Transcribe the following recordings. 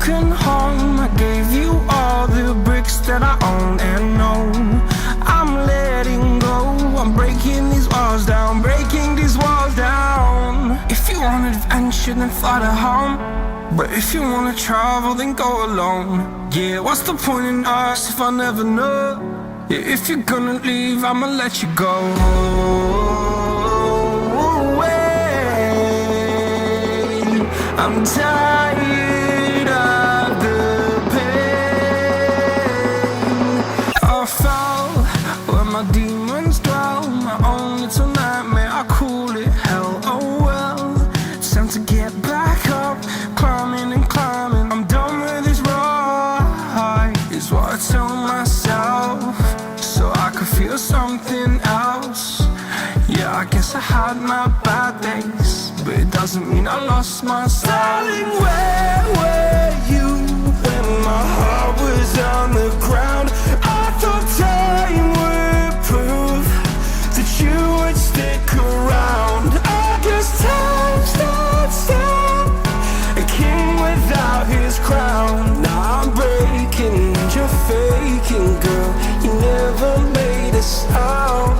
broken home. I gave you all the bricks that I own and know. I'm letting go, I'm breaking these walls down, breaking these walls down. If you want adventure, then fly to home. But if you wanna travel, then go alone. Yeah, what's the point in us if I never know? Yeah, if you're gonna leave, I'ma let you go. I'm tired of the pain. I fell where my demons dwell, my own little nightmare, I call it hell. Oh well, it's time to get back up, climbing and climbing. I'm done with this ride, is what I tell myself, so I could feel something else. Yeah, I guess I had my bad days, but it doesn't mean I lost my style. Darling, where were you when my heart was on the ground? I thought time would prove that you would stick around. I guess time stood still, a king without his crown. Now I'm breaking and you're faking, girl. You never made a sound.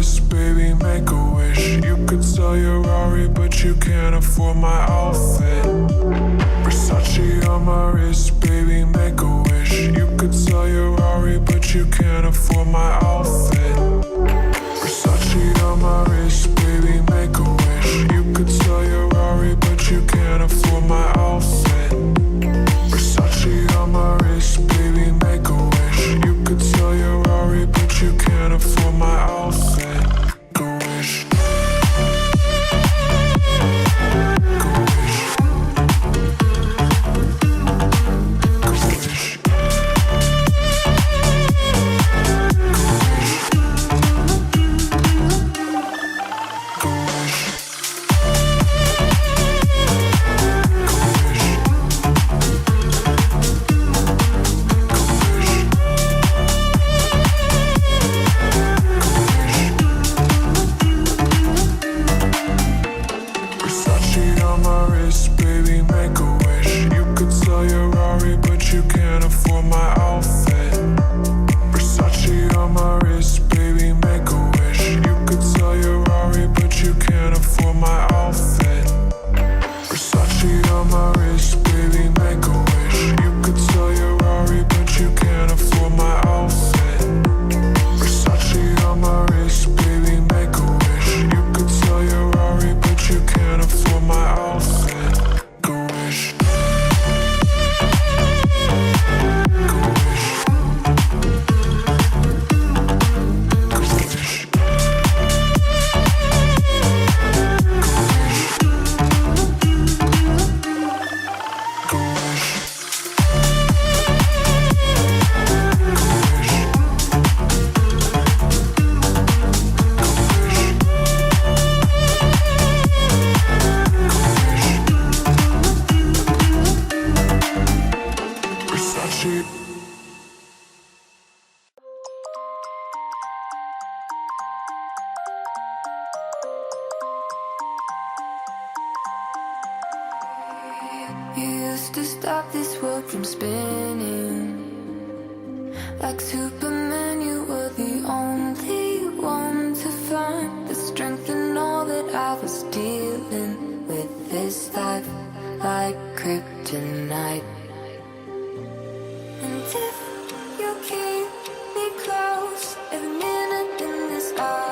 wrist, baby, make a wish. You could sell your Rari, but you can't afford my outfit. Versace on my wrist, baby, make a wish. You could sell your Rari, but you can't afford my outfit. Versace on my wrist, baby, make a wish. You could sell your Rari, but you can't afford my outfit. Versace on my wrist, baby, make a wish. You could sell your Rari, but you can't afford my outfit. Go wish. Go wish. Go wish. You used to stop this world from spinning. Like Superman, you were the only one to find the strength in all that I was dealing with this life, like kryptonite. And if you keep me close, every minute in this hour,